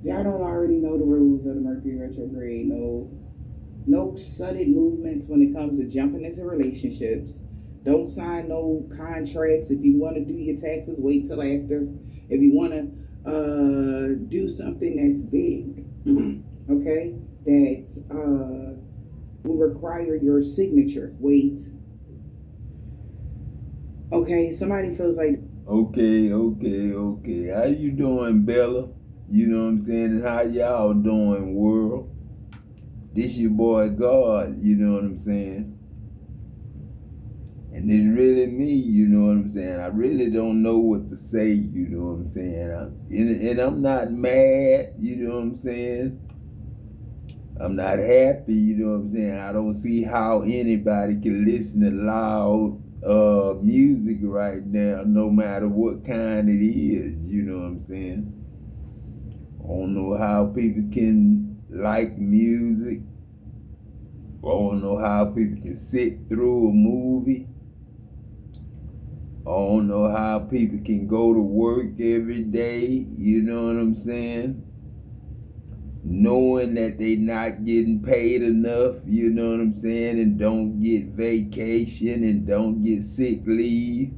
Y'all don't already know the rules of the Mercury retrograde. No sudden movements when it comes to jumping into relationships. Don't sign no contracts. If you want to do your taxes, wait till after. If you want to do something that's big, okay, that will require your signature, wait. Okay, somebody feels like Okay. How you doing, Bella? You know what I'm saying? And how y'all doing, world? This your boy God, you know what I'm saying? And it's really me, you know what I'm saying? I really don't know what to say, you know what I'm saying? And I'm not mad, you know what I'm saying? I'm not happy, you know what I'm saying? I don't see how anybody can listen to loud music right now, no matter what kind it is, you know what I'm saying? I don't know how people can like music. I don't know how people can sit through a movie. I don't know how people can go to work every day, you know what I'm saying? Knowing that they not getting paid enough, you know what I'm saying, and don't get vacation and don't get sick leave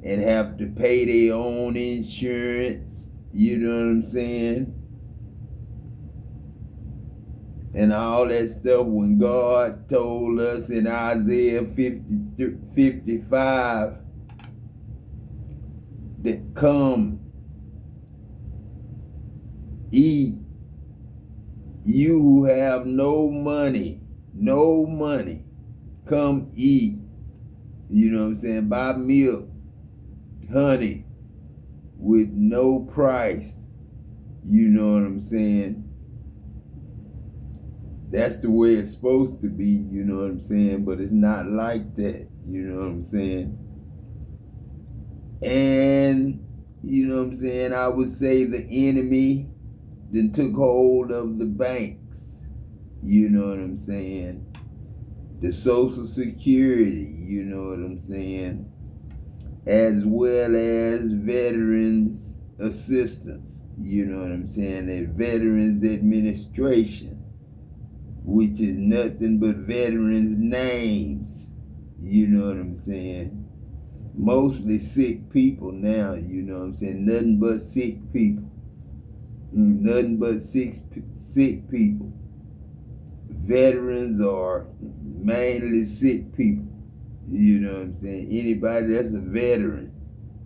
and have to pay their own insurance, you know what I'm saying? And all that stuff when God told us in Isaiah 55 that come, eat, you who have no money, come eat. You know what I'm saying? Buy milk, honey, with no price. You know what I'm saying? That's the way it's supposed to be, you know what I'm saying? But it's not like that, you know what I'm saying? And, you know what I'm saying, I would say the enemy then took hold of the banks, you know what I'm saying? The Social Security, you know what I'm saying? As well as Veterans Assistance, you know what I'm saying? The Veterans Administration, which is nothing but veterans' names, you know what I'm saying? Mostly sick people now, you know what I'm saying? Nothing but sick people. Nothing but sick people. Veterans are mainly sick people. You know what I'm saying? Anybody that's a veteran.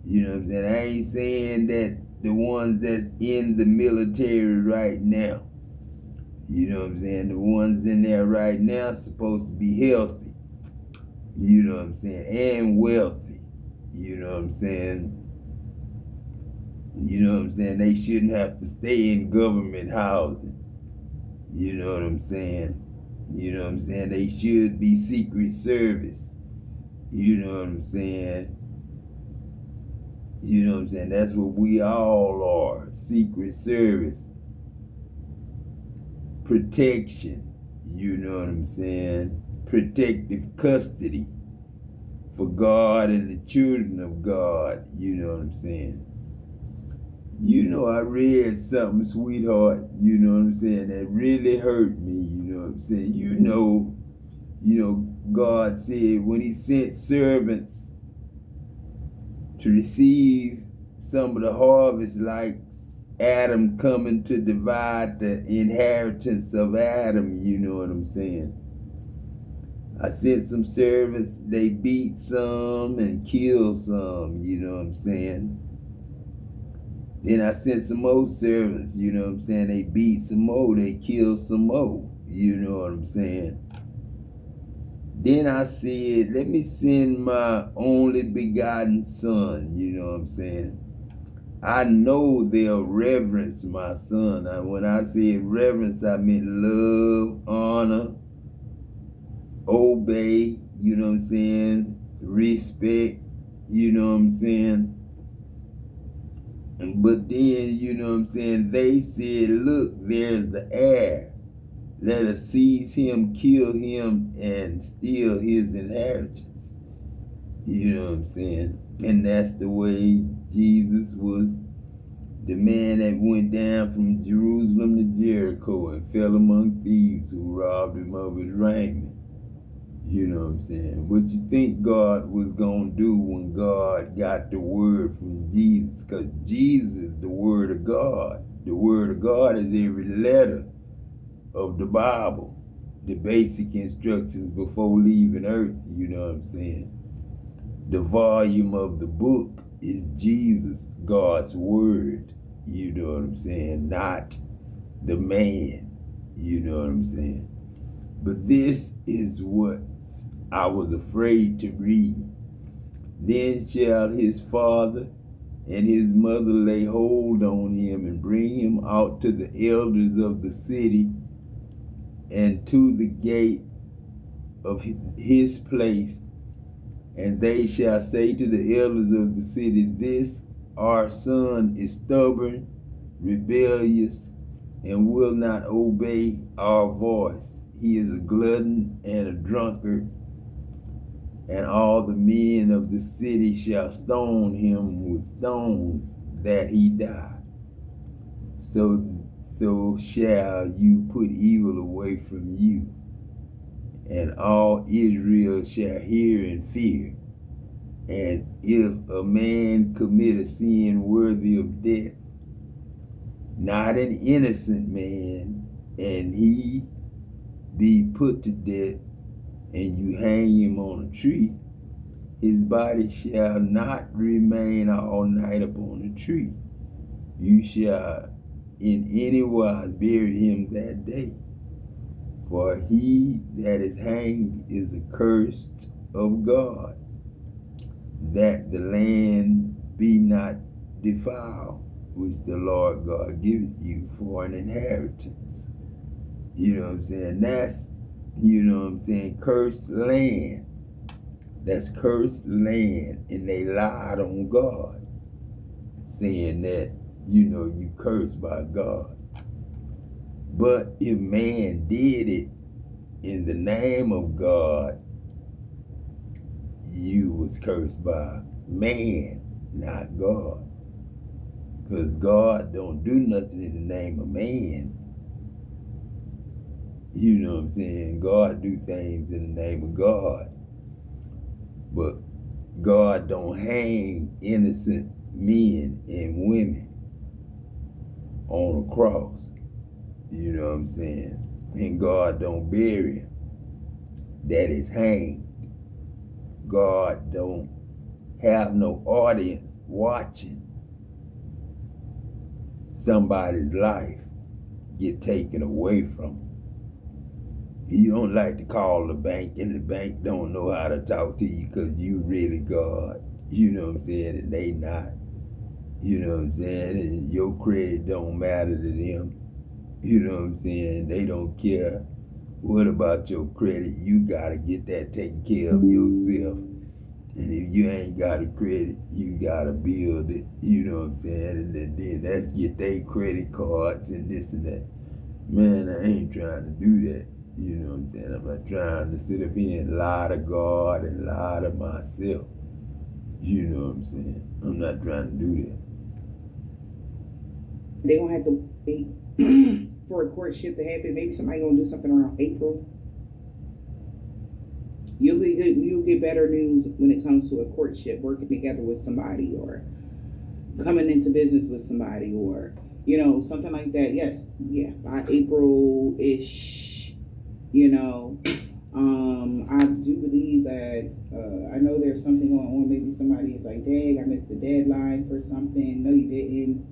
You know what I'm saying? I ain't saying that the ones that's in the military right now. You know what I'm saying? The ones in there right now are supposed to be healthy. You know what I'm saying? And wealthy. You know what I'm saying? You know what I'm saying? They shouldn't have to stay in government housing. You know what I'm saying? You know what I'm saying? They should be Secret Service. You know what I'm saying? You know what I'm saying? That's what we all are. Secret Service. Protection. You know what I'm saying? Protective custody for God and the children of God. You know what I'm saying? You know, I read something, sweetheart, you know what I'm saying, that really hurt me, you know what I'm saying? God said when he sent servants to receive some of the harvest, like Adam coming to divide the inheritance of Adam, you know what I'm saying? I sent some servants, they beat some and killed some, you know what I'm saying? Then I sent some more servants, you know what I'm saying? They beat some more, they killed some more, you know what I'm saying? Then I said, let me send my only begotten son, you know what I'm saying? I know they'll reverence my son. When I said reverence, I meant love, honor, obey, you know what I'm saying? Respect, you know what I'm saying? But then, you know what I'm saying, they said, look, there's the heir. Let us seize him, kill him, and steal his inheritance. You know what I'm saying? And that's the way Jesus was the man that went down from Jerusalem to Jericho and fell among thieves who robbed him of his raiment. You know what I'm saying? What you think God was going to do when God got the word from Jesus? Because Jesus is the word of God. The word of God is every letter of the Bible, the basic instructions before leaving earth. You know what I'm saying? The volume of the book is Jesus, God's word. You know what I'm saying? Not the man. You know what I'm saying? But this is what I was afraid to read. Then shall his father and his mother lay hold on him and bring him out to the elders of the city and to the gate of his place. And they shall say to the elders of the city, this our son is stubborn, rebellious, and will not obey our voice. He is a glutton and a drunkard, and all the men of the city shall stone him with stones that he die. So shall you put evil away from you, and all Israel shall hear and fear. And if a man commit a sin worthy of death, not an innocent man, and he be put to death, and you hang him on a tree, his body shall not remain all night upon a tree. You shall in any wise bury him that day. For he that is hanged is accursed of God, that the land be not defiled, which the Lord God giveth you for an inheritance. You know what I'm saying? That's, you know what I'm saying, cursed land. That's cursed land, and they lied on God, saying that, you know, you cursed by God. But if man did it in the name of God, you was cursed by man, not God. Because God don't do nothing in the name of man. You know what I'm saying? God do things in the name of God. But God don't hang innocent men and women on a cross. You know what I'm saying? And God don't bury him that is hanged. God don't have no audience watching somebody's life get taken away from them. You don't like to call the bank, and the bank don't know how to talk to you because you really God. You know what I'm saying? And they not. You know what I'm saying? And your credit don't matter to them. You know what I'm saying? They don't care. What about your credit? You gotta get that taken care of yourself. And if you ain't got a credit, you gotta build it. You know what I'm saying? And then let's get their credit cards and this and that. Man, I ain't trying to do that. You know what I'm saying? I'm not trying to sit up here and lie to God and lie to myself. You know what I'm saying? I'm not trying to do that. They gonna have to wait for a courtship to happen. Maybe somebody gonna do something around April. You'll get better news when it comes to a courtship, working together with somebody, or coming into business with somebody, or you know, something like that. Yes, yeah, by April-ish. You know, I do believe that. I know there's something going on. Maybe somebody is like, "Dang, I missed the deadline for something." No, you didn't.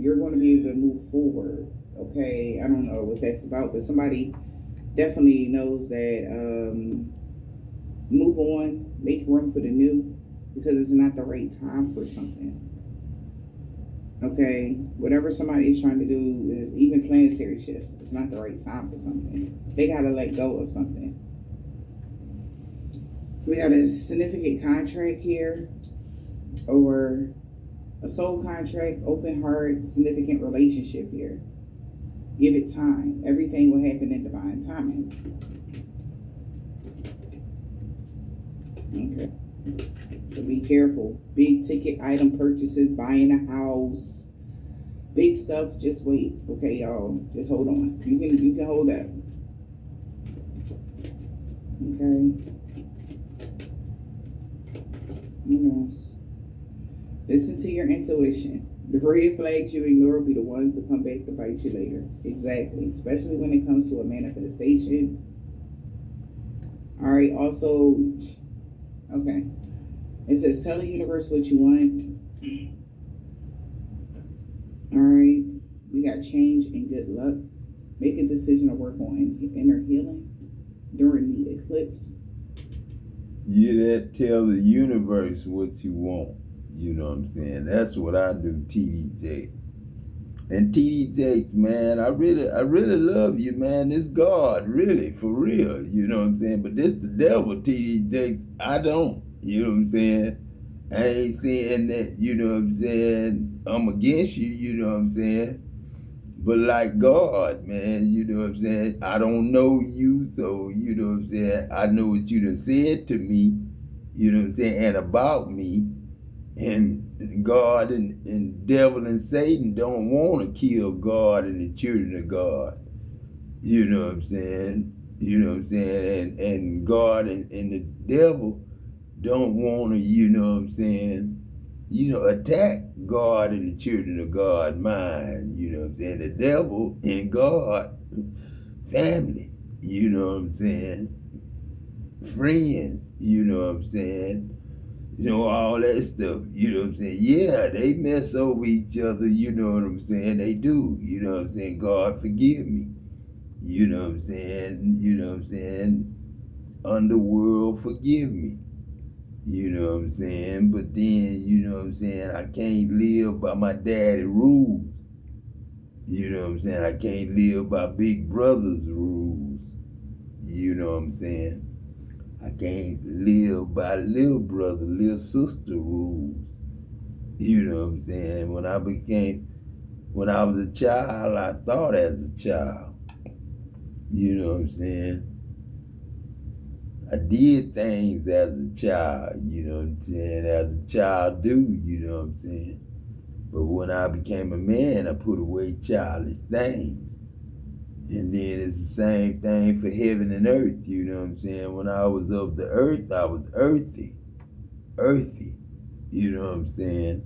You're going to be able to move forward. Okay, I don't know what that's about, but somebody definitely knows that. Move on, make room for the new, because it's not the right time for something. Okay, whatever somebody is trying to do is even planetary shifts. It's not the right time for something. They gotta let go of something. We got a significant contract here, or a soul contract, open heart, significant relationship here. Give it time. Everything will happen in divine timing. Okay. So be careful. Big ticket item purchases, buying a house, big stuff. Just wait, okay, y'all. Just hold on. You can hold that. Okay. You know, listen to your intuition. The red flags you ignore will be the ones that come back to bite you later. Exactly. Especially when it comes to a manifestation. All right. Also, okay. It says tell the universe what you want. All right. We got change and good luck. Make a decision to work on inner healing during the eclipse. You that tell the universe what you want. You know what I'm saying? That's what I do, TD Jakes. And TD Jakes, man, I really love you, man. This God, really, for real. You know what I'm saying? But this the devil, TD Jakes. I don't. You know what I'm saying? I ain't saying that, you know what I'm saying, I'm against you, you know what I'm saying? But like God, man, you know what I'm saying? I don't know you, so you know what I'm saying? I know what you done said to me, you know what I'm saying, and about me. And God and devil and Satan don't want to kill God and the children of God. You know what I'm saying? You know what I'm saying? And God and the devil don't want to, you know what I'm saying, attack God and the children of God mind, you know what I'm saying? The devil and God, family, you know what I'm saying? Friends, you know what I'm saying? All that stuff, you know what I'm saying? Yeah, they mess over each other, you know what I'm saying? They do, you know what I'm saying? God forgive me, you know what I'm saying? You know what I'm saying? Underworld forgive me. You know what I'm saying? But then, you know what I'm saying, I can't live by my daddy rules. You know what I'm saying? I can't live by big brother's rules. You know what I'm saying? I can't live by little brother, little sister rules. You know what I'm saying? When I was a child, I thought as a child. You know what I'm saying? I did things as a child, you know what I'm saying, as a child do, you know what I'm saying. But when I became a man, I put away childish things. And then it's the same thing for heaven and earth, you know what I'm saying. When I was of the earth, I was earthy, you know what I'm saying.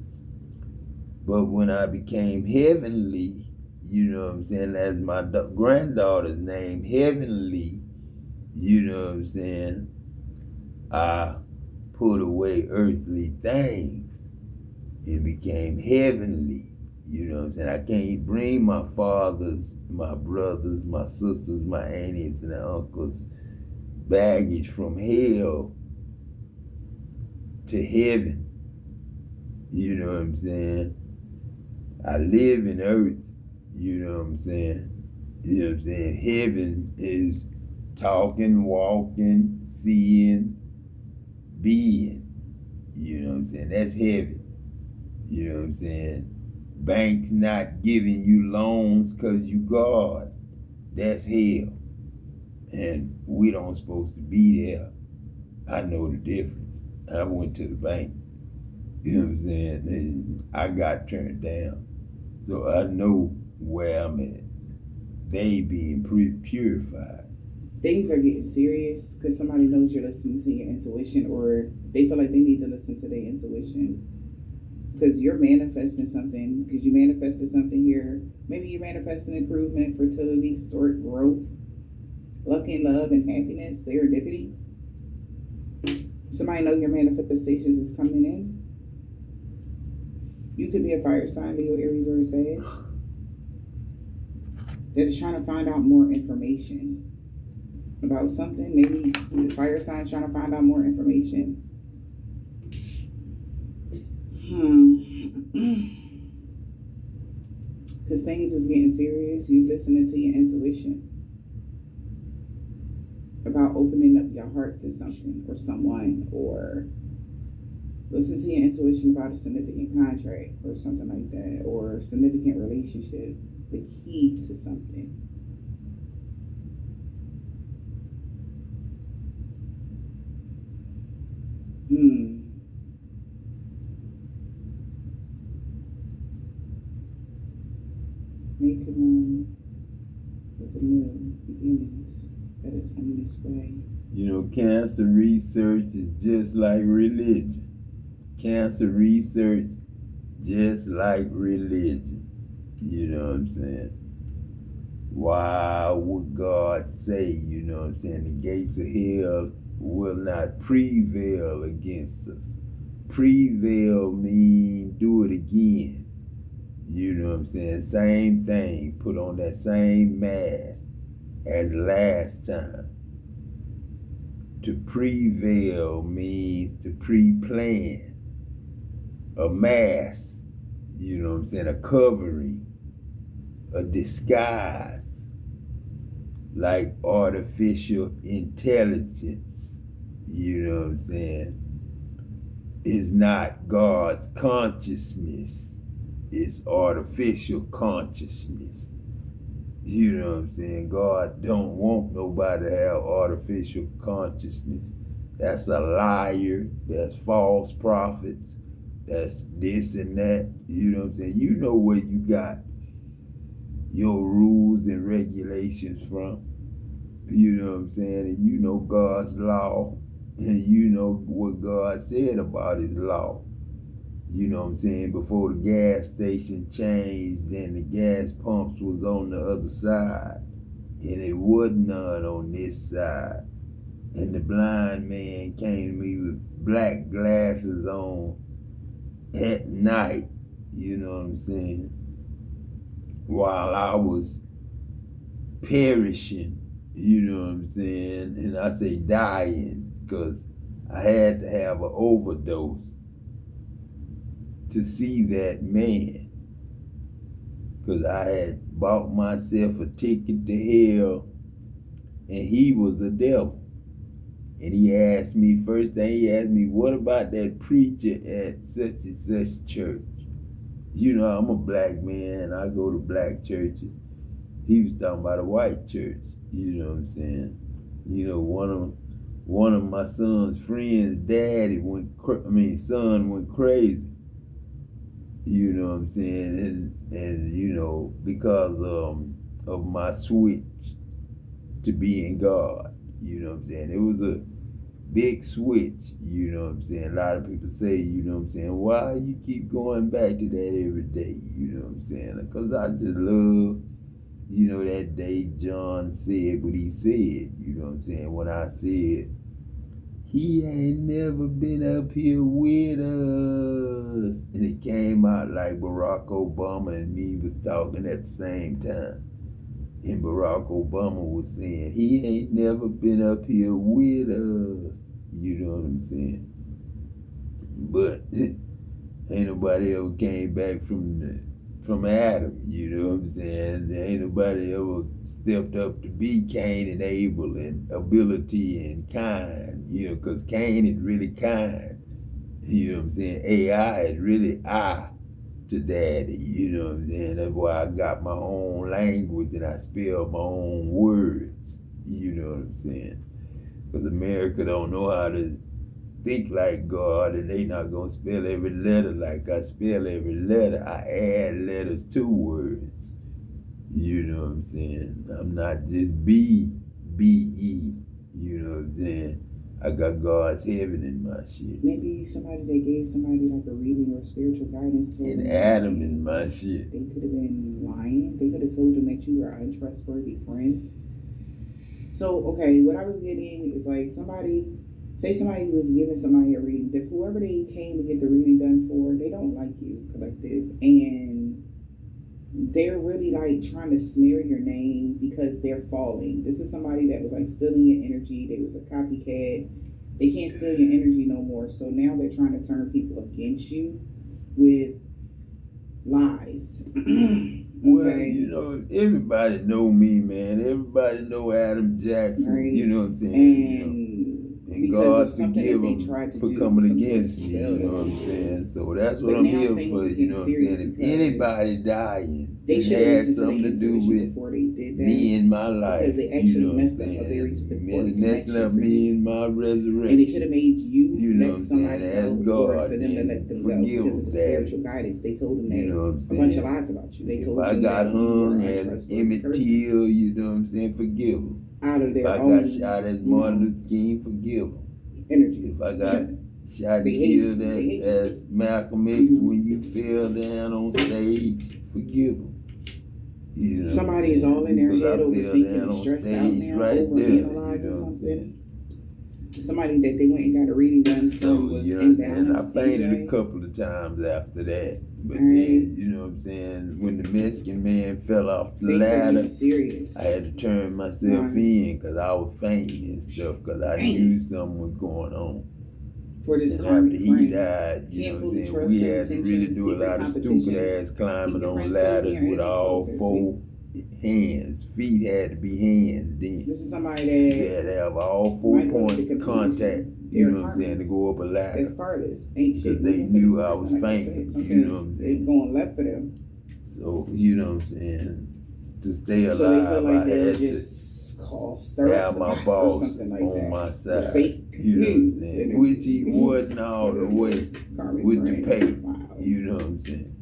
But when I became heavenly, you know what I'm saying, as my granddaughter's name, Heavenly, you know what I'm saying, I put away earthly things and became heavenly. You know what I'm saying? I can't bring my fathers, my brothers, my sisters, my aunties, and uncles baggage from hell to heaven. You know what I'm saying? I live in earth. You know what I'm saying? You know what I'm saying? Heaven is talking, walking, seeing, being. You know what I'm saying? That's heaven. You know what I'm saying? Banks not giving you loans because you God. That's hell. And we don't supposed to be there. I know the difference. I went to the bank. You know what I'm saying? And I got turned down. So I know where I'm at. They being purified. Things are getting serious because somebody knows you're listening to your intuition, or they feel like they need to listen to their intuition because you're manifesting something, because you manifested something here. Maybe you're manifesting improvement, fertility, stored growth, luck and love and happiness, serendipity. Somebody know your manifestations is coming in. You could be a fire sign, Leo, Aries, or a Sag that is trying to find out more information about something. Maybe the fire sign trying to find out more information. Because things is getting serious. You listening to your intuition about opening up your heart to something or someone, or listen to your intuition about a significant contract or something like that, or a significant relationship, the key to something. make it with the new beginnings that is on display. You know, cancer research is just like religion. Cancer research, just like religion. You know what I'm saying? Why would God say, you know what I'm saying, the gates of hell will not prevail against us? Prevail mean do it again. You know what I'm saying? Same thing. Put on that same mask as last time. To prevail means to pre-plan. A mask, you know what I'm saying, a covering, a disguise, like artificial intelligence, you know what I'm saying, is not God's consciousness. It's artificial consciousness. You know what I'm saying? God don't want nobody to have artificial consciousness. That's a liar. That's false prophets. That's this and that. You know what I'm saying? You know where you got your rules and regulations from. You know what I'm saying? And you know God's law. And you know what God said about his law. You know what I'm saying? Before the gas station changed and the gas pumps was on the other side. And it wasn't none on this side. And the blind man came to me with black glasses on at night. You know what I'm saying? While I was perishing. You know what I'm saying? And I say dying because I had to have an overdose to see that man, because I had bought myself a ticket to hell, and he was the devil. And he asked me, first thing he asked me, what about that preacher at such and such church? You know, I'm a black man, I go to black churches. He was talking about a white church, you know what I'm saying? You know, one of my son's friends' son went crazy. You know what I'm saying? And you know, because of my switch to being God, you know what I'm saying? It was a big switch, you know what I'm saying? A lot of people say, you know what I'm saying, why you keep going back to that every day, you know what I'm saying? Because I just love, you know, that day John said what he said, you know what I'm saying? When I said, he ain't never been up here with us. And it came out like Barack Obama and me was talking at the same time. And Barack Obama was saying, he ain't never been up here with us. You know what I'm saying? But ain't nobody ever came back from Adam, you know what I'm saying? Ain't nobody ever stepped up to be Cain and Abel and ability and kind, you know, because Cain is really kind. You know what I'm saying? AI is really I to daddy, you know what I'm saying? That's why I got my own language and I spell my own words, you know what I'm saying? Because America don't know how to think like God, and they not gonna spell every letter like I spell every letter. I add letters to words. You know what I'm saying? I'm not just B-E, you know what I'm saying? I got God's heaven in my shit. Maybe they gave somebody like a reading or spiritual guidance to and Adam in my shit. They could have been lying. They could have told them that you were an untrustworthy friend. So, okay, what I was getting is like somebody was giving somebody a reading, that whoever they came to get the reading done for, they don't like you, collective, and they're really like trying to smear your name because they're falling. This is somebody that was like stealing your energy. They was a copycat. They can't steal your energy no more. So now they're trying to turn people against you with lies. Well, you know, everybody know me, man. Everybody know Adam Jackson. Right. You know what I'm saying? And God forgive them for coming against me, you know what I'm saying? So that's what I'm here for, you know what I'm saying? If anybody dying, They it should have had listened to something their to do intuition with before they did that. me and my life. Because they You actually know what I'm messed up a very important messing up connection for me you. and my And it should resurrection. have made you You know what let I'm saying? somebody Ask go, or God for them to and let them go forgive because of the them, Daddy. spiritual guidance. They told them You know what I'm that a bunch of saying? lies about you. They If told I them got that you were hung an as untrustworthy Emmett person. Till, you know what I'm saying? Forgive them. Out of If their I got own, shot as you Martin know, Luther King, forgive them. energy. If I got shot They and hate killed you. They hate as Malcolm X when you fell down on stage, forgive them. You know what I'm Somebody is saying? all in their Because head I fell overthinking down and on stressed out stage now, right there. You know overanalyzing what I'm something. saying? Somebody that they went and got a reading done So, from was you know what I'm saying? I imbalanced fainted anyway. a couple of times after that. But Alright. then, you know what I'm saying? When the Mexican man fell off the They took ladder, you serious. I had to turn myself in because I was fainting and stuff because I knew something was going on. For this And karmic after he friend. died, you Can't know what I'm fully saying, trust we their had to really intentions, do a secret lot of competition. stupid ass Keep climbing your on friends closer, ladders your with enemies all closer, four hands. Feet had to be hands then. This is somebody You that had to have all 4 might want to points of confuse contact, you. you They're know what I'm saying, to go up a That's ladder. part of this. Ain't shit Because they moving for knew this I was person. Like I said, fainting, something you know what I'm is saying. going left for them. So, you know what I'm saying, to stay So they feel alive, like I they were had to just called stir up have the my pot or boss something like on that. my The side, fake you know what I'm news saying, energy. which he wasn't all the way Karmic with the friend. pay, Wow. you know what I'm saying.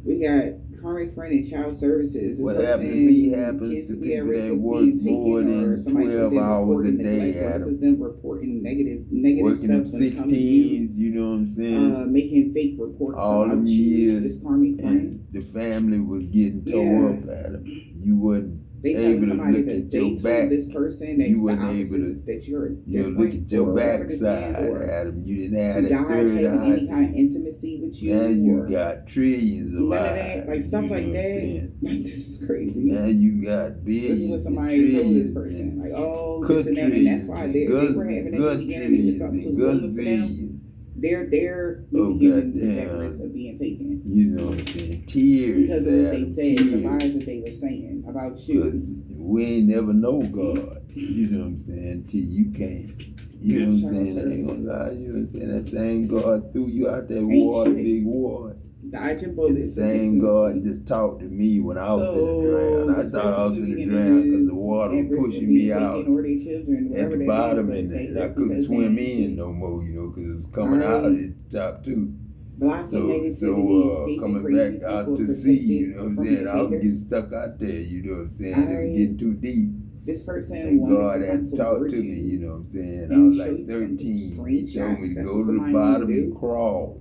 We got karmic friend and child services. This What person, happened to me happens kids to could be at people risk that of work being more taken, or than somebody said 12 they're hours a reporting day, neglect. Or this Adam. is them reporting negative Working them stuff when it comes to you. 16s, you know what I'm saying. Making fake reports All about them you. years, This karmic friend. and the family was getting tore up, Adam. You wasn't They telling able to somebody look that at they your told back. this person that You the wasn't able to, opposite, that you're look different, at your or whatever this is, backside, or Adam. You didn't have who that died third having any kind of eye. intimacy with you, Now you or got trillions of none of eyes. that, like stuff you know like what I'm that. saying? Like, this is crazy. Now you got This is what billions and somebody told this trillions person, and like, oh, this and that, and that's why they were having at the beginning, something was building for them. They're oh, even at risk of being taken. You know what I'm saying? Tears, because of what they Adam, said, the lies tears. that they were saying about you. Because we ain't never know God, you know what I'm saying, till you came. You know what I'm saying? I ain't gonna lie, you know what I'm saying? That same God threw you out that water, big water. Dodging bullets. The same God just talked to me when I was finna drown. I thought I was finna drown because the water was pushing me out at the bottom, and I couldn't swim in no more, you know, because it was coming out at the top too. So coming back out to sea, you know what I'm saying? I was getting stuck out there, you know what I'm saying? It was getting too deep. This person and God had talked to me, you know what I'm saying? I was like 13. He told me to go to the bottom and crawl.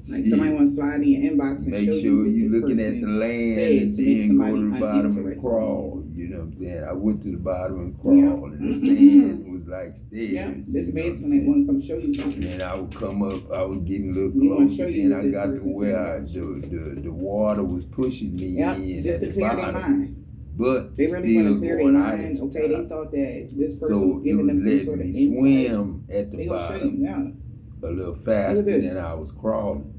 Like somebody want to slide in your inbox and make show sure you looking at the land and then go to the bottom and crawl. You know what I'm saying? I went to the bottom and crawled, and the sand was like stairs. Yeah, this man's gonna want to come show you something. And then I would come up, I was getting a little closer, and I got to where the water was pushing me in just at to the clear their bottom. mind. But they really want to clear their mind. Okay, they thought that this person was giving them some sort of insight. Swim at the bottom a little faster than I was crawling.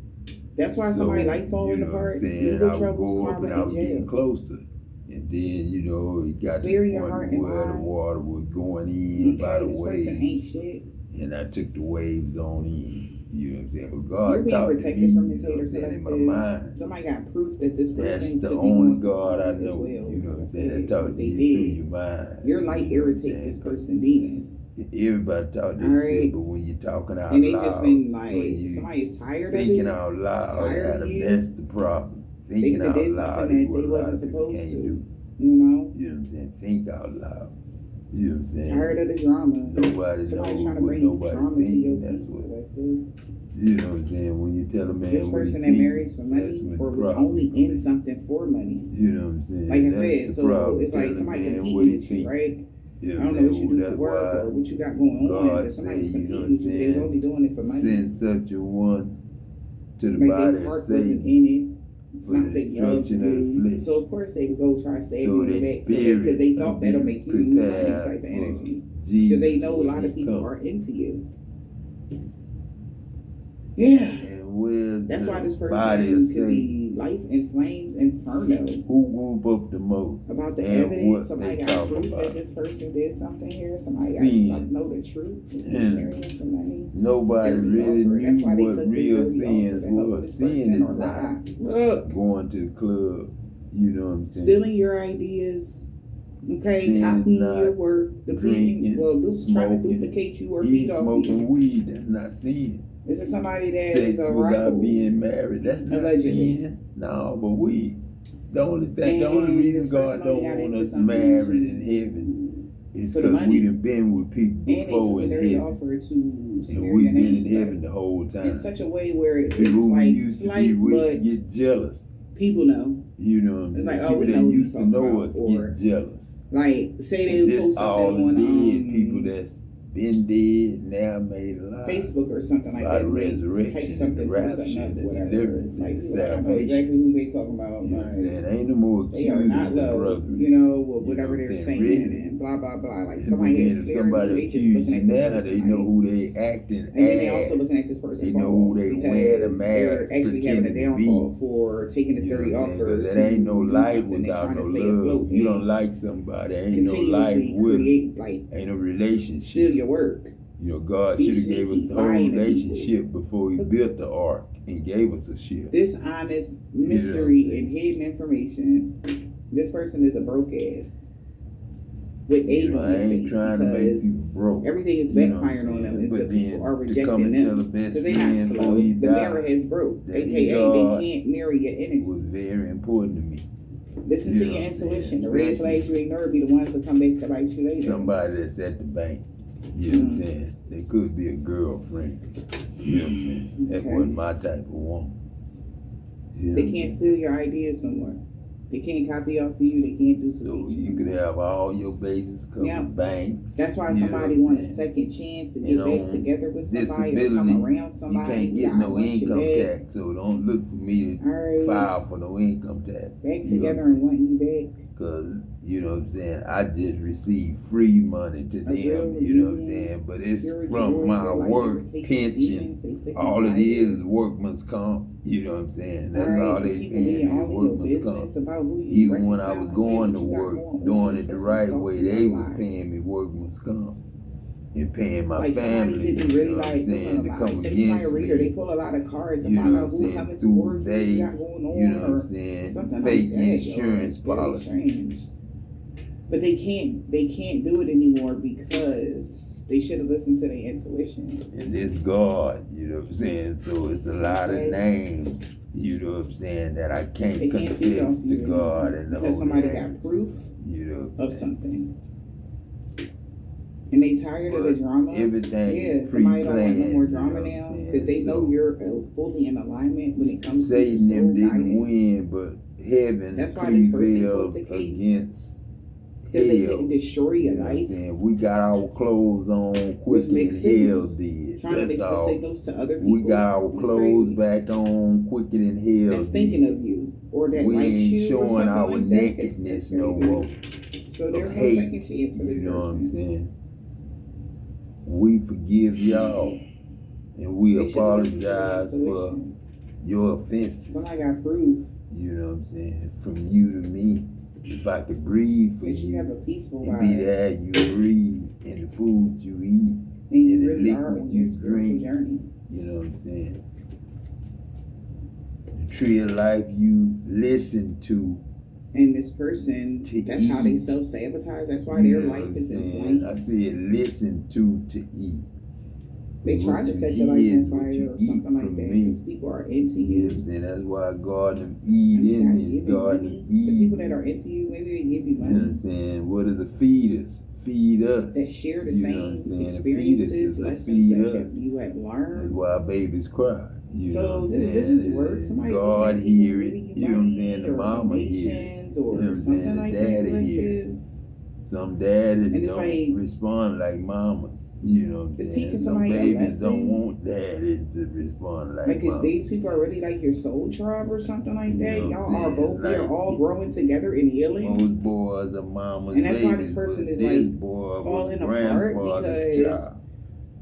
That's why somebody like falling apart. Legal I would go up and I was getting closer. And then, you know, it got to the point where the water was going in by the waves. And I took the waves on in. You know what I'm saying? But God talked to me, you know what I'm saying, in my mind. Somebody got proof that this person that's the only God I know. You know what I'm saying? That talked to you through your mind. Your light irritates this person demons. Everybody talk this shit, but when you're talking out and they loud, just been like, somebody's tired thinking of it. out loud, Adam, that's the problem. Thinking out loud is what a lot of people can't do. You know? You know what I'm saying? Think out loud. You know what I'm saying? Tired of the drama. Nobody knows what nobody thinking. That's what. You know what I'm saying? When you tell a man this person that marries for money or was only in something for money. You know what I'm saying? Like I said, so it's like somebody competing with you, right? You know, I don't know what you do for work or what you got going on, but somebody's competing with you. They're only doing it for money. Send such a one to the body of Satan in it. It's for the destruction of the flesh. So of course they would go try to stab you in the back because they thought that'll make you lose that type of energy. Because they know a lot of people are into you. Yeah. And that's why this person could be life in flames inferno. Who group up the most? About the evidence. Somebody got proof that this person did something here. Somebody got to know the truth. Nobody really knew what real sins was. Sin is not going to the club You know what I'm saying? Stealing your ideas, okay, Sin copying not your work, drinking, trying to smoking, duplicate you or even feed off smoking you. weed, that's not sin. This is somebody that is Sex a without rival, being married, that's not allegedly. sin. No, but we, the only And reason this God person don't only got want into us something married in heaven is for the because we money, done been with people and they before took a in dirty heaven. offer to And smear we've your been in name heaven the whole in time. such a way where The it's people who we like used to be slight, with but get jealous. people know. You know what I'm It's saying? like, oh, we People know that what used he's to know talking about, us or get jealous. like say And they this post all something the on dead people that's been dead now made alive. Facebook or something like By that. the They type resurrection and the something, post rapture something up, and the whatever. deliverance Like, and the people like, I know exactly salvation. who they talking about. You know what I'm Like, saying? Ain't no more they are accusing not the low, brethren. you know, with You know whatever what I'm they're saying? saying Really. and blah blah blah. Like And somebody then has if clear somebody they just accuse looking you at this now, person they know like, who they acting and then they also as. looking at this person They know who they wear the because they're mask actually having a pretending to be. downfall for taking this You know dirty what I'm saying? offer Because to it ain't no do life something and without trying no to stay love. afloat If you don't and like somebody, ain't no life continuously with them. create like Ain't no steal relationship. your work. You know, God Be should have gave us sneaky, the whole lying to relationship before He built the ark and gave us a ship. Dishonest, You know what I'm mystery, saying? and hidden information. This person is a broke ass with You AIDS know, on I their ain't face trying to make because people broke. everything is You know what I'm backfiring on them, saying? and But the people are then to come rejecting and tell a them best because they're not friend before slow. he The mirror died has broke, that he aka God they can't mirror your energy. was very important to me. Listen You to know your what I'm saying? intuition. The red flags Especially you ignore be the ones that come back to bite you later. somebody that's at the bank. You know what I'm saying? They could be a girlfriend. You know what I'm saying? That Okay. wasn't my type of woman. You know They what I'm can't saying? steal your ideas no more. They can't copy off of you. They can't do So something. you could have all your bases covered, Yep. banks. That's why you know somebody what I'm wants a saying? second chance to And get back on together with somebody or come disability, around you somebody. can't get I no want you income back. tax, so don't look for me to Alright, file for no income tax. back You know what together I'm and want you back. Because, you know what I'm saying, I just received free money to A them, real you know what I'm reunion, saying, but it's pure from joy, my feel like work, you were taking pension, demons, they sick and all it tired. is workman's comp, you know what I'm saying, that's all Alright, they people paying being me, all in your workman's comp. business about who you Even when I was reconciling going with, to what you got work, going on. doing This it the person's right talking way, to you they a was lot. paying me workman's comp and paying my Like somebody family, could be you really know what I'm like doing saying, a to lot. come Say somebody a against reader, they me, pull a lot of cards to you find know out what I'm who's saying, coming through towards you, what you got going on, you know what or I'm saying, something fake like that. insurance It's very policy. strange. But they can't do it anymore because they should have listened to their intuition. And this God, you know what I'm saying? So it's a lot of Okay. names, you know what I'm saying, that I can't They can't feed confess off to you God anymore and the because Holy somebody got Angels, proof you know what I'm of saying? something. And they tired of the But drama. everything Yeah, is somebody don't want no pre-planned, more you know drama what now I'm because saying? they know So you're fully in alignment when it comes Satan to them soul didn't guidance. win, but heaven That's why this person prevailed broke the case. against Because they hell. couldn't destroy You your know what I'm life saying? We got our clothes on quicker than mixed hell signals. did. Trying to That's mix the all. signals to other people. We got our It's clothes crazy. back on quicker than hell That's thinking of did. you or that We likes ain't you or showing something our like that. nakedness That's no crazy. more. So Of there's no hate, second chance for you this know what I'm person. saying? We forgive y'all, and we They should have listened to their apologize for intuition. your offenses. Somebody got proof. You know what I'm saying? From you to me. If I could breathe for They should have you a peaceful and be vibe. the air you breathe and the food you eat And you and the really are liquid on you your spiritual drink, journey. you know what I'm saying? The tree of life you listen to. And this person, To that's how they eat. self-sabotage. That's why You their know what life I'm is in saying? I flames. said listen to eat. They What tried to you set your life hear is on what fire you or eat something like from that. me. Because people are into You know you. what I'm saying? That's why Garden of And Eden God is give you Garden money. of The people Eden. that are into you, maybe they give you You know what money. I'm saying? What is a feeders? Feed us. That share the You know what I'm same saying? A fetus experiences, is a lessons feed that us. you have That's learned. why babies cry. You know So what I'm this saying? is work. Somebody God looking at hear you, it. giving You know what I'm saying? money The or mama hear it. donations You know or what I'm saying? something The like that daddy hear it. collective. Some daddies And it's don't like, respond like mamas. You know what I'm it's saying? teaching Some somebody a babies don't lesson. want daddies to respond like Like if mamas. these people are really like your soul tribe or something like You that. know what Y'all I'm are saying? both, we are Like, all growing together and healing. most boys are mama's And that's why babies, this person but is this like boy was falling apart grandfather's because child.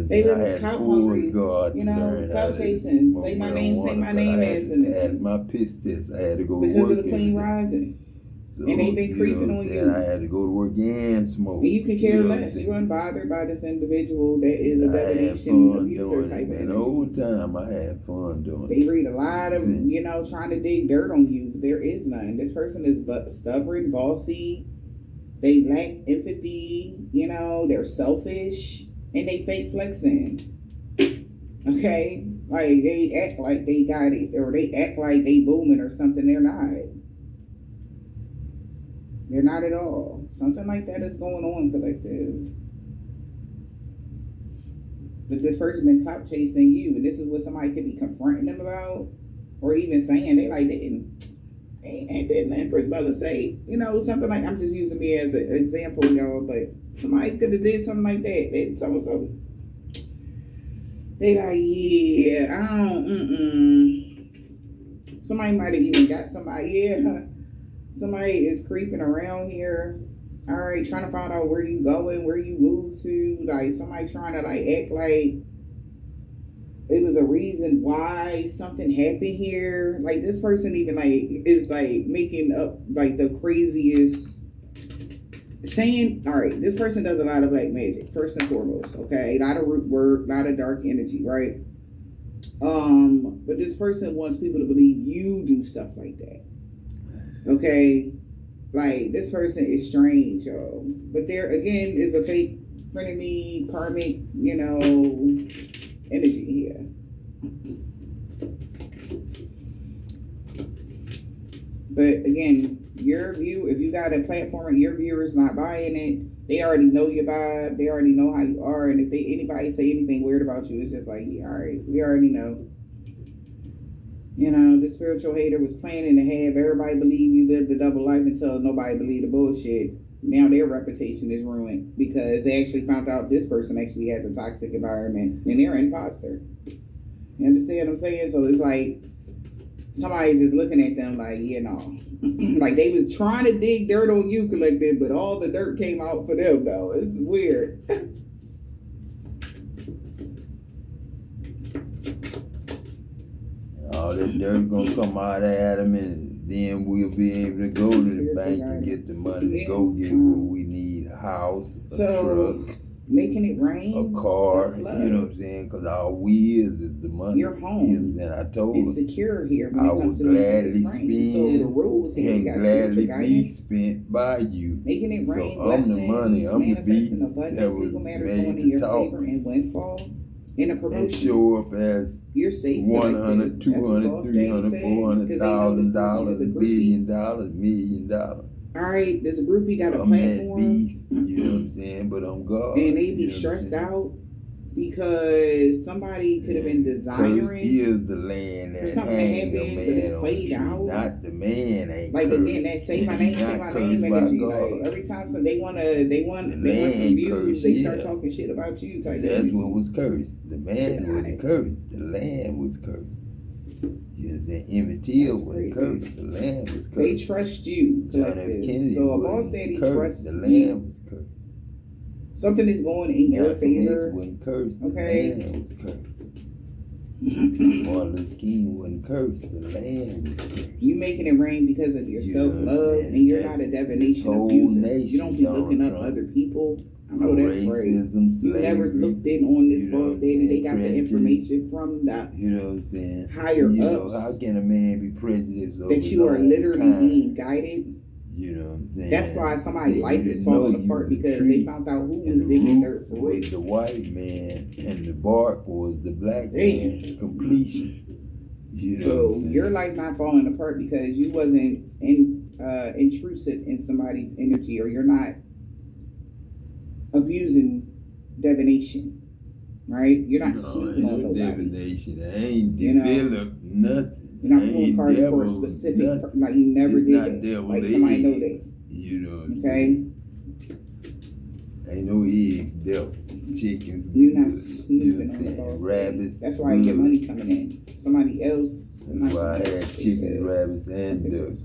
And They then I live had clout to force hungry, God to you know, learn how clout to chasing. smoke Say my marijuana name because I had as to and pass my piss test. I had to go to because of work the every clean day. rising. So, and they've been creeping on you. I had to go to work and smoke. And you can care less. You aren't bothered by this individual that is a divination abuser type of energy. The whole time I had fun doing it. They read a lot of, trying to dig dirt on you. There is none. This person is stubborn, bossy. They lack empathy. They're selfish, and they fake flexing. Okay? Like, they act like they got it, or they act like they booming or something. They're not. They're not at all. Something like that is going on, collective. But this person been clout chasing you, and this is what somebody could be confronting them about, or even saying they ain't that Empress Bella say, something like, I'm just using me as an example, y'all, but somebody could have did something like that. They so they like, yeah, I don't, Somebody might have even got somebody, somebody is creeping around here. All right, trying to find out where you going, where you moved to. Like, somebody trying to act like it was a reason why something happened here. Like, this person even is making up the craziest, saying, all right, this person does a lot of black magic, first and foremost. Okay, a lot of root work, a lot of dark energy, right? But this person wants people to believe you do stuff like that. Okay, like, this person is strange, y'all. But there again is a fake frenemy, karmic, energy here. But again, your view, if you got a platform and your viewers not buying it, they already know your vibe, they already know how you are, and if anybody say anything weird about you, it's just like, yeah, all right, we already know. The spiritual hater was planning to have everybody believe you lived a double life until nobody believed the bullshit. Now their reputation is ruined because they actually found out this person actually has a toxic environment and they're an imposter. You understand what I'm saying? So it's like somebody's just looking at them like, like they was trying to dig dirt on you, collective, but all the dirt came out for them though. It's weird. All that dirt gonna come out of Adam, and then we'll be able to go to the bank and get the money to go get what we need: a house, a truck, making it rain, a car. You know what I'm saying? Because all we is the money. Your home. And I told it's secure here. I would gladly spend and gladly be spent by you. Making it rain. So I'm the money. I'm the beast that was made to talk. And windfall. In a promotion. And show up as you're safe, $100, $200, $300, $400,000, $1 billion, $1 million. All right, there's a group you got a I'm platform. That beast, you know what I'm saying? But I'm God. And they be stressed out because somebody could have been desiring. Cursed is the land that hangs a man on the tree. Not the man ain't like cursed. Again, that say my name energy. Like every time they want some views, they start talking shit about you. That's what was cursed. The man wasn't cursed. The land was cursed. You know, the Emmett Till wasn't cursed. The land was cursed. They trust you. John F. Kennedy so a boss daddy trusts the land was cursed. Something is going in your favor. Wasn't cursed. Okay. The land was cursed. Martin Luther King wasn't cursed. The land was cursed. You making it rain because of your self-love, and you're not a divination abuser. You don't be looking up other people. I know that's right. You never looked in on this boss daddy. They got the information from the higher ups. How can a man be prejudiced over that you are literally being guided? You know what I'm saying? That's why somebody's life is falling apart because they found out who was digging dirt for was the white man and the bark was the black man's completion. So your life not falling apart because you wasn't intrusive in somebody's energy, or you're not abusing divination, right? You're not sleeping on nobody. Divination. I ain't developed nothing. You're not pulling cards for a specific, like you never did it. Like somebody know this. You know. Okay. Ain't no eggs, devil, chickens. You're not snooping on the boss. Rabbits. That's why I get money coming in. Somebody else. That's why I had chickens, rabbits, and ducks.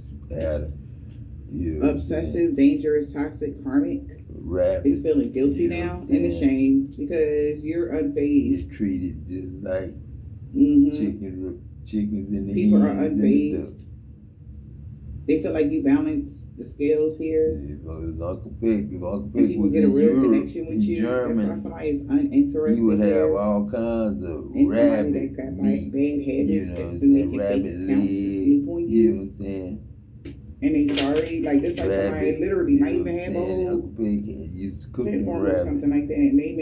Obsessive, dangerous, toxic, karmic. Rabbits. Is feeling guilty now and ashamed because you're unfazed. It's treated just like chickens in the people are unfazed. They feel like you balance the scales here. If Uncle Peck And was people get a in real Europe, connection with in you. That's why Germany, somebody is uninterested he would have there. all kinds of And somebody rabbit that got meat, bad habits you know that's what I'm been saying, making rabbit fake accounts to leg, snoop on you know you. what I'm saying? And they sorry, like this, like somebody Rabbit, literally you might know even what I'm have a saying? whole Uncle Peck used to cook with platform or rabbit. something like that, and they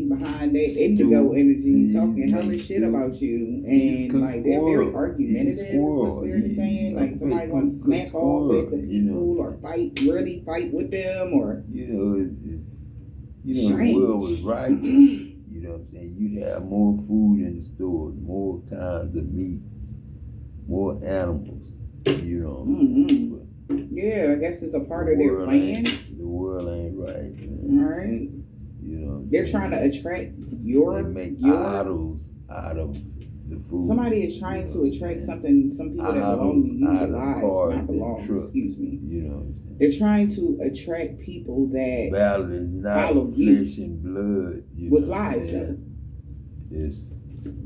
behind that indigo energy talking hella shit about you, and like they're very argumentative. Is what's fair to saying, like somebody want to smack off at the people or really fight with them, or the world was righteous. You know what I'm saying? You'd have more food in the stores, more kinds of meats, more animals. You know what I'm saying? But yeah, I guess it's a part of their plan. The world ain't right, man. All right. You know what I'm They're saying? trying to attract your. They make idols out of the food. Somebody is trying to attract something, some people that belong to you, their lives, not belong. Excuse me. You know what I'm saying? They're trying to attract people that battle is not flesh and blood. You with know lies, though. It's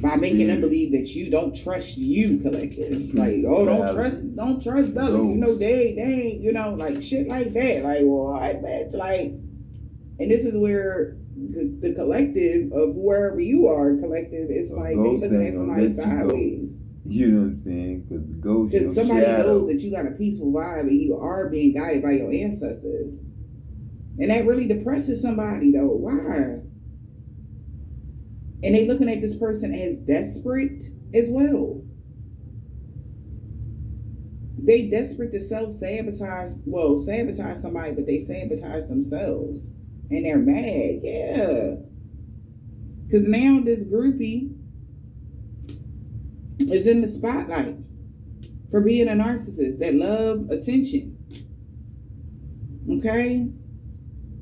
by making them believe that you don't trust you, collective. Like, oh, don't trust Belly. You know, they ain't, you know, like shit like that. Like, well, I bet, like, and this is where the collective of wherever you are, collective, it's like they looking at somebody sideways. You know what I'm saying? Because the ghost, because somebody knows that you got a peaceful vibe and you are being guided by your ancestors, and that really depresses somebody, though. Why? And they looking at this person as desperate as well. They desperate to sabotage somebody, but they sabotage themselves. And they're mad, yeah. Because now this groupie is in the spotlight for being a narcissist that love attention. Okay?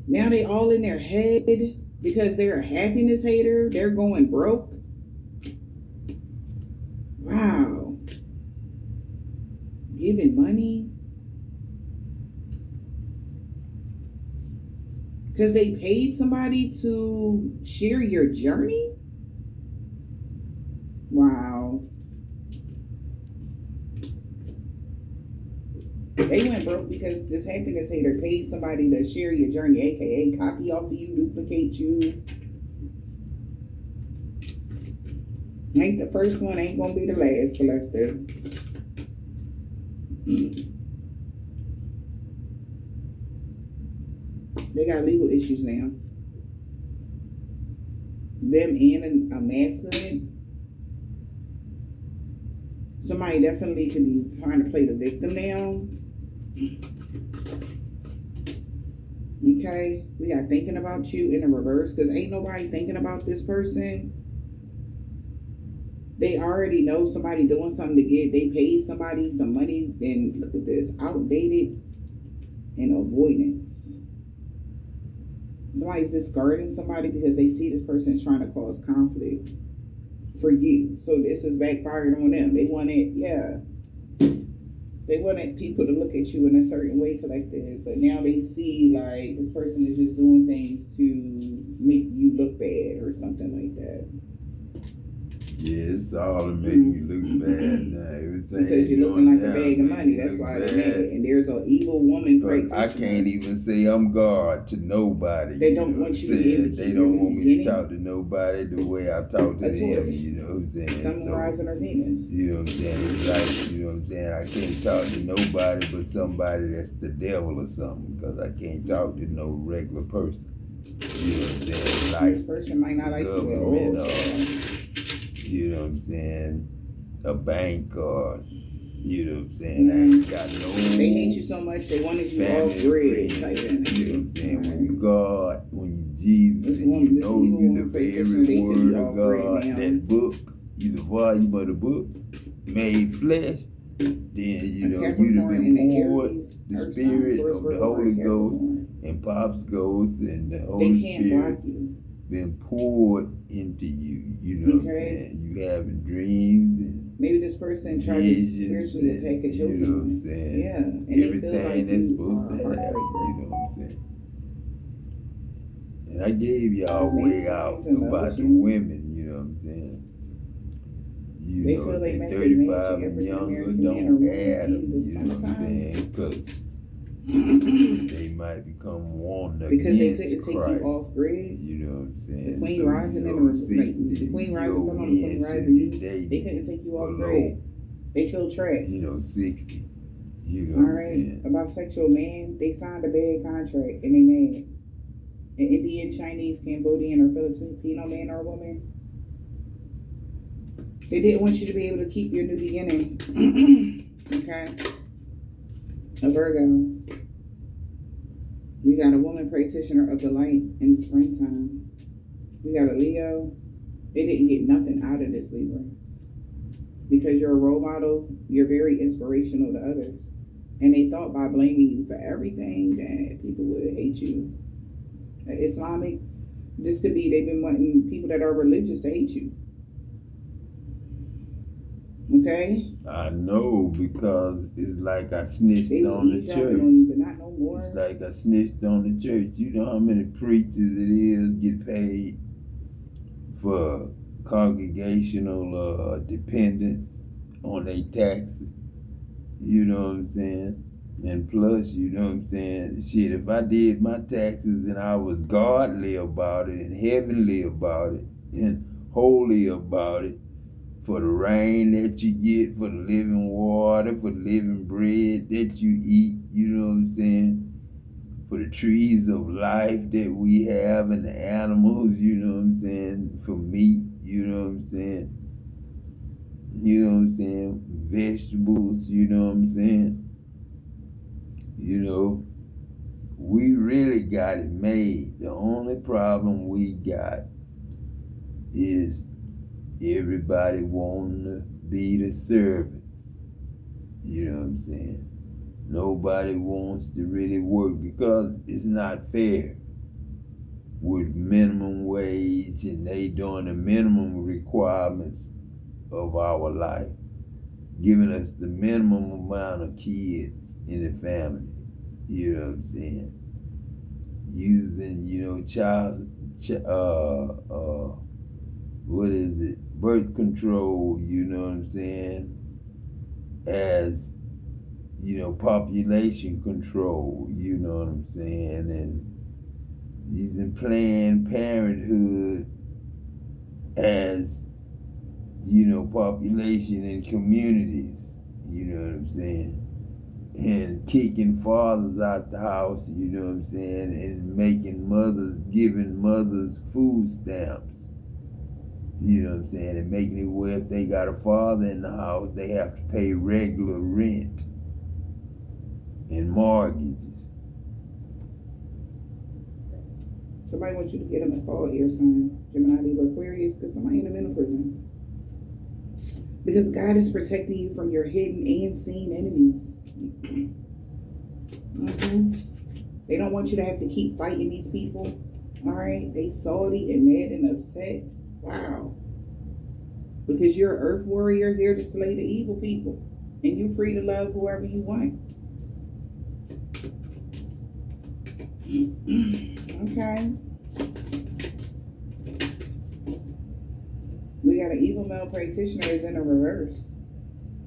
Now they all in their head because they're a happiness hater. They're going broke. Wow. Giving money. Because they paid somebody to share your journey? Wow. They went broke because this happiness hater paid somebody to share your journey, aka copy off of you, duplicate you. Ain't the first one, ain't gonna be the last, collector. They got legal issues now. Them and a masculine. Somebody definitely could be trying to play the victim now. Okay, we got thinking about you in the reverse because ain't nobody thinking about this person. They already know somebody doing something to get. They paid somebody some money. Then look at this, outdated and avoidance. Somebody's discarding somebody because they see this person is trying to cause conflict for you. So this is backfired on them. They wanted people to look at you in a certain way, collective, but now they see like this person is just doing things to make you look bad or something like that. Yeah, it's all to make you look bad now. Everything because you're looking like a bag of money. That's why they're mad. And there's an evil woman practitioner. I can't even say I'm God to nobody. They don't want you to be They don't want me to talk to nobody the way I talk to them. You know what I'm saying? Someone rising her Venus. You know what I'm saying? It's like, you know what I'm saying? I can't talk to nobody but somebody that's the devil or something because I can't talk to no regular person. You know what I'm saying? Like this person might not like you. You know what I'm saying? A bank or, you know what I'm saying? I ain't got no. They hate you so much, they wanted you all grid. You know what I'm saying? When you God, when you Jesus, and you know you the very word of God, that book, you the volume of the book, made flesh, then, you know, you'd have been poured the spirit of the Holy Ghost and Pop's Ghost and the Holy Spirit been poured into you. You know what I'm saying? You having dreams and maybe this person tried to spiritually attack a children. You know what I'm saying? Yeah. And everything that's supposed to have. You know what I'm saying? And I gave y'all way out about the women, you know what I'm saying? You They know, feel if they they make the match 35 and African younger, American man or don't woman add in them. the You know what I'm summertime saying? Because they might become wanting because they against couldn't take you Christ. off grid. You know what I'm saying? The Queen So, Rising you and know, the Queen Rising fell on the Queen men Rising shouldn't be you. They dating couldn't take you off below, grid. They feel trapped. 60. You know All what I'm right, saying? about sexual man, they signed a bad contract and they mad. An Indian, Chinese, Cambodian, or Filipino man or woman, they didn't want you to be able to keep your new beginning. Okay, a Virgo. We got a woman practitioner of the light in the springtime. We got a Leo. They didn't get nothing out of this Libra because you're a role model. You're very inspirational to others. And they thought by blaming you for everything that people would hate you. Islamic, this could be they've been wanting people that are religious to hate you. Okay? I know because it's like I snitched They was on the eavesdropping church. on you, but not no more. It's like I snitched on the church. You know how many preachers it is get paid for congregational dependence on their taxes? You know what I'm saying? And plus, you know what I'm saying? Shit, if I did my taxes and I was godly about it and heavenly about it and holy about it, for the rain that you get, for the living water, for the living bread that you eat, you know what I'm saying? For the trees of life that we have and the animals, you know what I'm saying? For meat, you know what I'm saying? You know what I'm saying? Vegetables, you know what I'm saying? You know, we really got it made. The only problem we got is everybody wanting to be the servants. You know what I'm saying? Nobody wants to really work because it's not fair with minimum wage and they doing the minimum requirements of our life, giving us the minimum amount of kids in the family. You know what I'm saying? Using, you know, what is it? Birth control, you know what I'm saying? As, you know, population control, you know what I'm saying? And using Planned Parenthood as, you know, population in communities, you know what I'm saying? And kicking fathers out the house, you know what I'm saying? And giving mothers food stamps, you know what I'm saying? And making it where if they got a father in the house, they have to pay regular rent and mortgages. Somebody wants you to get them a fall air sign, Gemini, Libra, Aquarius, because somebody in them in a prison. Because God is protecting you from your hidden and seen enemies. They don't want you to have to keep fighting these people. All right? They salty and mad and upset. Wow. Because you're an earth warrior here to slay the evil people. And you're free to love whoever you want. Okay. We got an evil male practitioner is in a reverse.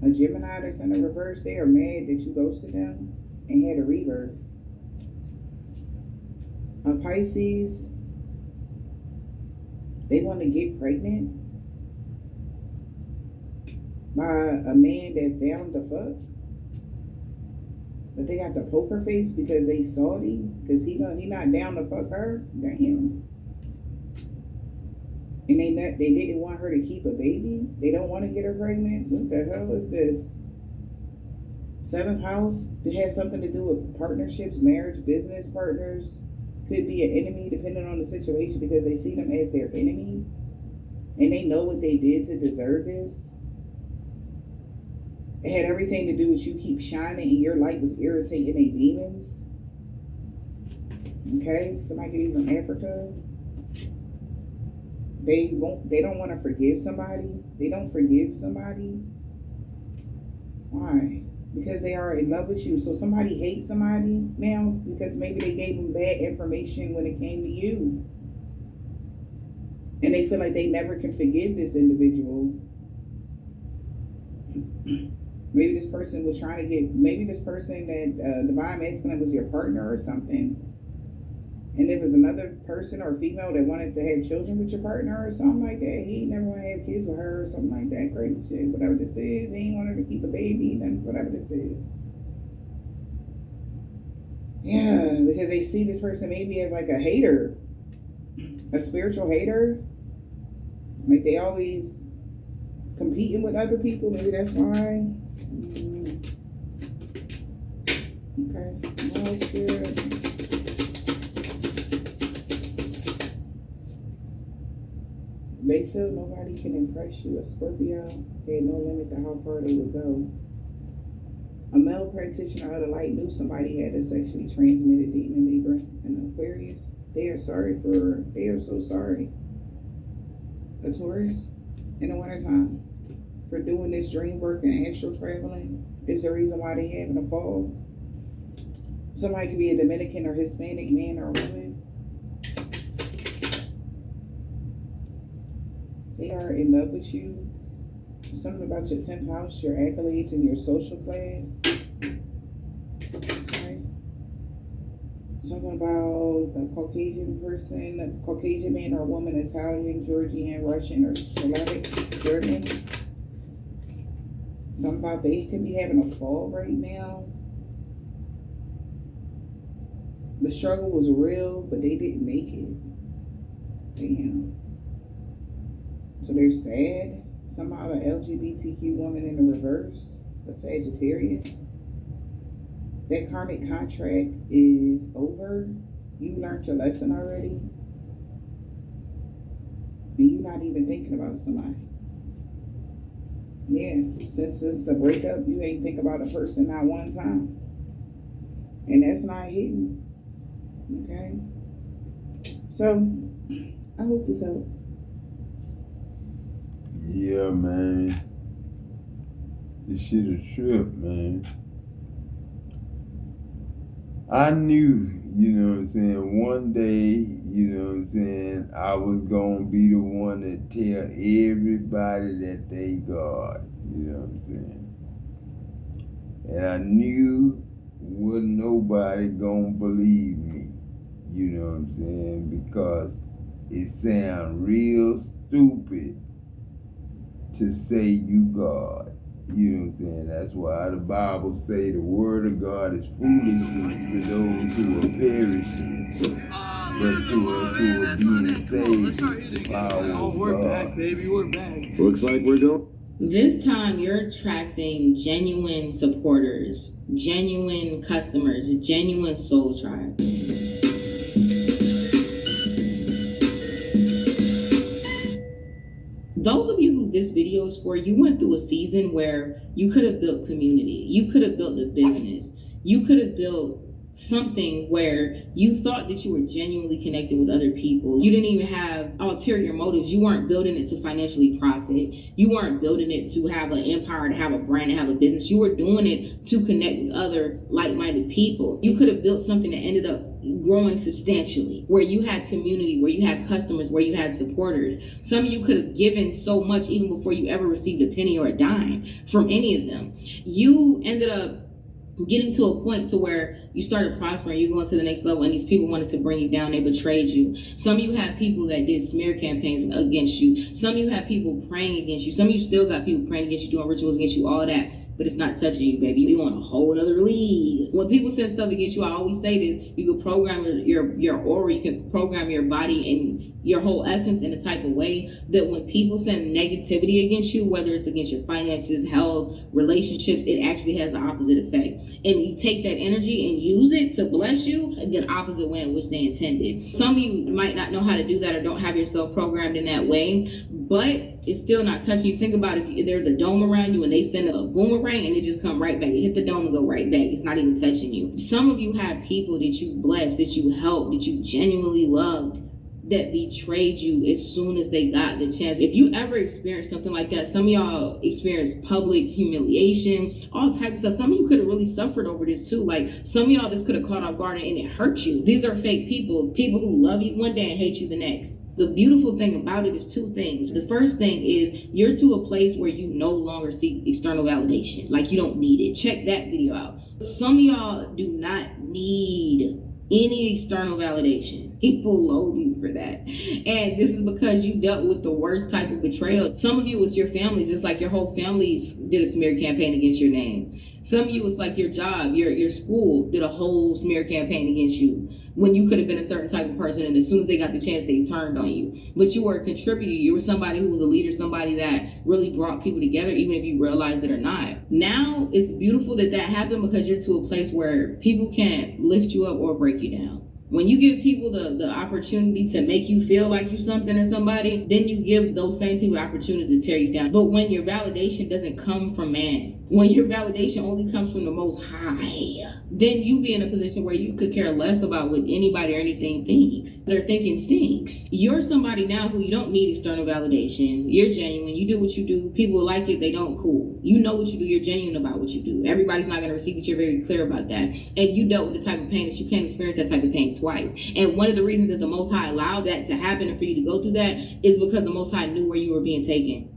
A Gemini that's in a reverse, they are mad that you ghosted them and had a rebirth. A Pisces, they want to get pregnant by a man that's down to fuck. But they got the poker face because they salty, because he not down to fuck her. Damn. And they didn't want her to keep a baby. They don't want to get her pregnant. What the hell is this? Seventh house, it has something to do with partnerships, marriage, business partners. Could be an enemy depending on the situation because they see them as their enemy. And they know what they did to deserve this. It had everything to do with you keep shining and your light was irritating their demons. Okay, somebody could be from Africa. They don't want to forgive somebody. They don't forgive somebody. Why? Because they are in love with you. So somebody hates somebody now because maybe they gave them bad information when it came to you. And they feel like they never can forgive this individual. Maybe this person was trying to get, maybe this person that divine masculine was your partner or something. And there was another person or female that wanted to have children with your partner or something like that. He never want to have kids with her or something like that. Crazy shit. Whatever this is. He ain't wanted to keep a baby. Then whatever this is. Yeah, because they see this person maybe as like a hater. A spiritual hater. Like they always competing with other people. Maybe that's why. Okay. Oh, spirit. They feel nobody can impress you. A Scorpio, they had no limit to how far they would go. A male practitioner of the light knew somebody had a sexually transmitted demon, Libra, and Aquarius. They are so sorry. A Taurus in the wintertime for doing this dream work and astral traveling is the reason why they having a fall. Somebody could be a Dominican or Hispanic man or woman. They are in love with you. Something about your 10th house, your accolades, and your social class. Okay. Something about a Caucasian person, a Caucasian man or woman, Italian, Georgian, Russian, or Slavic, German. Something about they could be having a fall right now. The struggle was real, but they didn't make it. Damn. So they're sad. Somehow an LGBTQ woman in the reverse, a Sagittarius. That karmic contract is over. You learned your lesson already. And you're not even thinking about somebody. Yeah, since it's a breakup, you ain't think about a person not one time. And that's not hidden. Okay? So, I hope this helps. Yeah, man. This shit a trip, man. I knew, you know what I'm saying, one day, you know what I'm saying, I was gonna be the one to tell everybody that they God, you know what I'm saying. And I knew wasn't nobody gonna believe me, you know what I'm saying, because it sounds real stupid to say you God. You know what I'm saying? That's why the Bible say the word of God is foolishness to those who are perishing, but to us who are being saved is the power of God. We're back, baby. We're back. Looks like we're going. This time you're attracting genuine supporters, genuine customers, genuine soul tribe. Those of you who this video is for, you went through a season where you could have built community. You could have built a business. You could have built something where you thought that you were genuinely connected with other people. You didn't even have ulterior motives. You weren't building it to financially profit. You weren't building it to have an empire, to have a brand, to have a business. You were doing it to connect with other like-minded people. You could have built something that ended up growing substantially, where you had community, where you had customers, where you had supporters. Some of you could have given so much even before you ever received a penny or a dime from any of them. You ended up getting to a point to where you started prospering, you going to the next level, and these people wanted to bring you down. They betrayed you. Some of you had people that did smear campaigns against you. Some of you had people praying against you. Some of you still got people praying against you, doing rituals against you, all that. But it's not touching you, baby. You're on a whole other league. When people send stuff against you, I always say this: you can program your aura, you can program your body and your whole essence in a type of way that when people send negativity against you, whether it's against your finances, health, relationships, it actually has the opposite effect. And you take that energy and use it to bless you, and then opposite way in which they intended. Some of you might not know how to do that or don't have yourself programmed in that way, but it's still not touching you. Think about if there's a dome around you and they send a boomerang and it just come right back. It hit the dome and go right back. It's not even touching you. Some of you have people that you blessed, that you helped, that you genuinely loved, that betrayed you as soon as they got the chance. If you ever experienced something like that, some of y'all experienced public humiliation, all types of stuff. Some of you could have really suffered over this too. Like some of y'all, this could have caught off guard and it hurt you. These are fake people who love you one day and hate you the next. The beautiful thing about it is two things. The first thing is you're to a place where you no longer seek external validation. Like you don't need it. Check that video out. Some of y'all do not need any external validation. People loathe you for that. And this is because you dealt with the worst type of betrayal. Some of you was your families. It's like your whole family did a smear campaign against your name. Some of you was like your job, your school did a whole smear campaign against you when you could have been a certain type of person, and as soon as they got the chance, they turned on you. But you were a contributor. You were somebody who was a leader, somebody that really brought people together, even if you realized it or not. Now, it's beautiful that happened because you're to a place where people can't lift you up or break you down. When you give people the opportunity to make you feel like you're something or somebody, then you give those same people the opportunity to tear you down. But when your validation doesn't come from man, when your validation only comes from the Most High, then you be in a position where you could care less about what anybody or anything thinks. Their thinking stinks. You're somebody now who you don't need external validation. You're genuine. You do what you do. People like it. They don't. Cool. You know what you do. You're genuine about what you do. Everybody's not going to receive it. You're very clear about that. And you dealt with the type of pain that you can't experience that type of pain twice. And one of the reasons that the Most High allowed that to happen and for you to go through that is because the Most High knew where you were being taken.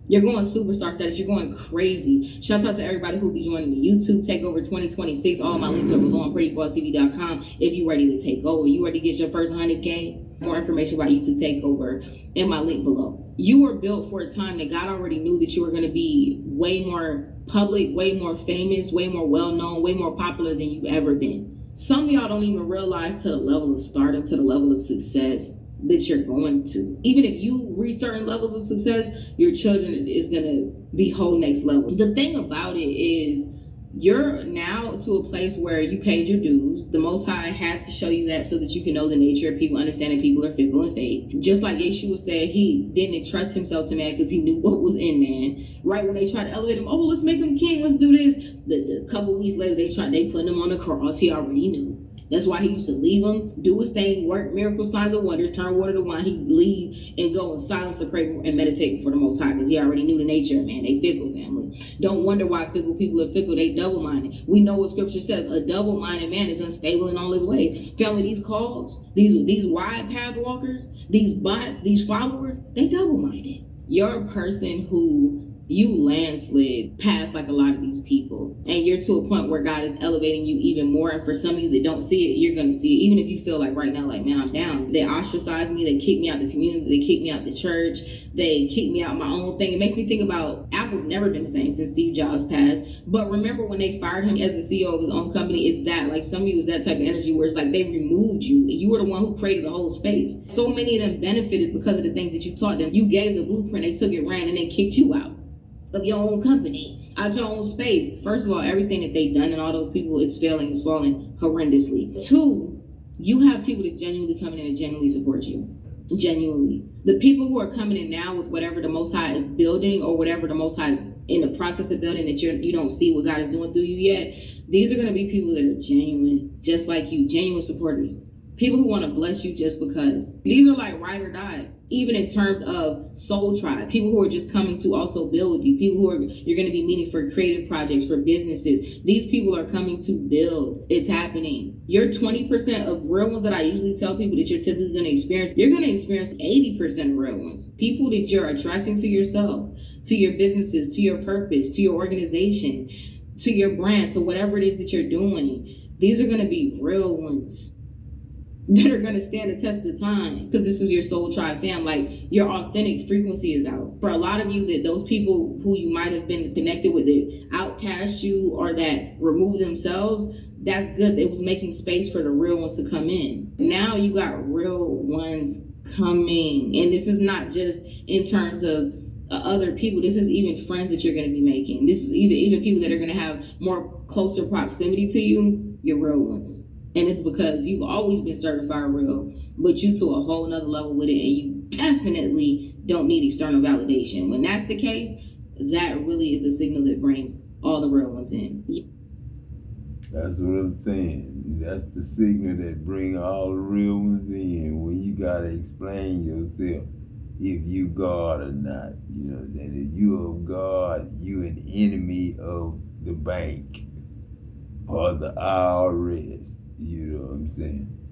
You're going superstar status. You're going crazy. Shout out to everybody who be joining the YouTube Takeover 2026. All my links are below on prettybossTV.com. If you're ready to take over, you ready to get your first 100K? More information about YouTube Takeover in my link below. You were built for a time that God already knew that you were going to be way more public, way more famous, way more well-known, way more popular than you've ever been. Some of y'all don't even realize to the level of stardom, to the level of success that you're going to. Even if you reach certain levels of success, your children is going to be whole next level. The thing about it is you're now to a place where you paid your dues. The Most High had to show you that so that you can know the nature of people, understand that people are fickle and fake. Just like Yeshua said, he didn't entrust himself to man because he knew what was in man. Right when they tried to elevate him, oh, let's make him king, let's do this. The couple weeks later, they put him on the cross. He already knew. That's why he used to leave him, do his thing, work miracle signs and wonders, turn water to wine. He'd leave and go in silence to pray and meditate before the Most High because he already knew the nature of man. They fickle, family. Don't wonder why fickle people are fickle. They double-minded. We know what scripture says. A double-minded man is unstable in all his ways. Family, these calls, these wide path walkers, these bots, these followers, they double-minded. You're a person who you landslid past like a lot of these people, and you're to a point where God is elevating you even more. And for some of you that don't see it, you're gonna see it. Even if you feel like right now, like, man, I'm down. They ostracize me, they kick me out the community, they kick me out the church, they kick me out my own thing. It makes me think about Apple's never been the same since Steve Jobs passed. But remember when they fired him as the CEO of his own company, it's that, like, some of you is that type of energy where it's like they removed you. You were the one who created the whole space. So many of them benefited because of the things that you taught them. You gave the blueprint, they took it, ran, and they kicked you out of your own company, out your own space. First of all, everything that they've done and all those people is failing, is falling horrendously. Two, you have people that genuinely come in and genuinely support you. Genuinely. The people who are coming in now with whatever the Most High is building or whatever the Most High is in the process of building that you don't see what God is doing through you yet, these are going to be people that are genuine, just like you, genuine supporters. People who want to bless you just because. These are like ride or dies, even in terms of soul tribe. People who are just coming to also build with you. People who you're going to be meeting for creative projects, for businesses. These people are coming to build. It's happening. Your 20% of real ones that I usually tell people that you're typically going to experience, you're going to experience 80% of real ones. People that you're attracting to yourself, to your businesses, to your purpose, to your organization, to your brand, to whatever it is that you're doing. These are going to be real ones that are going to stand the test of time, because this is your soul tribe fam. Like, your authentic frequency is out. For a lot of you, that those people who you might have been connected with that outcast you or that removed themselves, that's good. It was making space for the real ones to come in. Now you got real ones coming, and this is not just in terms of other people. This is even friends that you're going to be making. This is even people that are going to have more closer proximity to you. Your real ones. And it's because you've always been certified real, but you to a whole nother level with it, and you definitely don't need external validation. When that's the case, that really is a signal that brings all the real ones in. That's what I'm saying. That's the signal that bring all the real ones in when you gotta explain yourself if you God or not. You know, and if you of God, you an enemy of the bank or the IRS. You know what I'm saying?